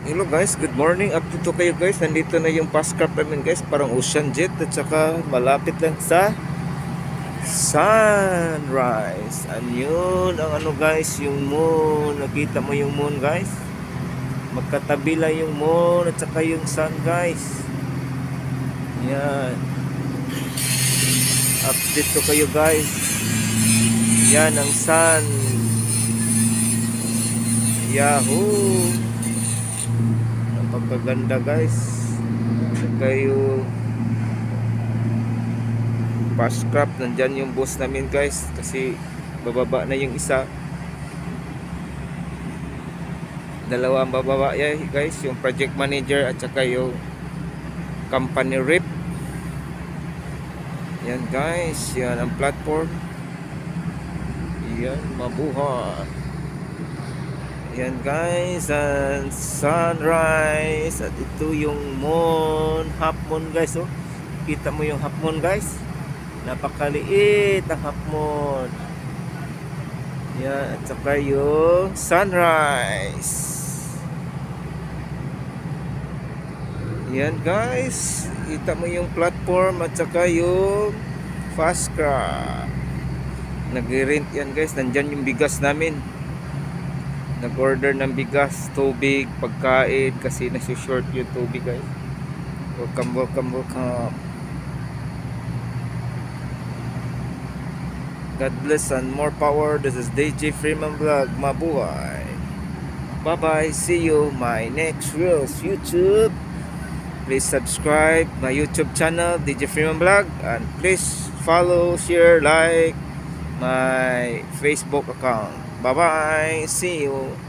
Hello guys, good morning. Update to kayo guys. Nandito na yung fast craft namin guys. Parang ocean jet at saka malapit lang sa sunrise. Yun ang ano guys, yung moon. Nakita mo yung moon guys. Magkatabi lang yung moon at saka yung sun guys. Yan. Update to kayo guys. Yan ang sun. Yahoo! Napakaganda guys. Kayo fast craft, nandyan yung boss namin guys, kasi bababa na yung isa, dalawa ang bababa yan guys, yung project manager at saka yung company rep. Yan guys, yan ang platform. Yan, mabuhay. Yan guys, and sunrise. At ito yung moon, half moon guys. Oh, kita mo yung half moon guys, napakaliit ang half moon. Yan, at saka yung sunrise. Yan guys, kita mo yung platform at saka yung fast craft. Nag-rent yan guys. Nandyan yung bigas namin. Nag-order ng bigas, tubig, pagkain kasi nasi-short yung tubig guys. Welcome, welcome, welcome. God bless and more power. This is DJ Freeman Vlog. Mabuhay. Bye bye. See you my next reels YouTube. Please subscribe my YouTube channel DJ Freeman Vlog, and please follow, share, like my Facebook account. Bye bye. See you.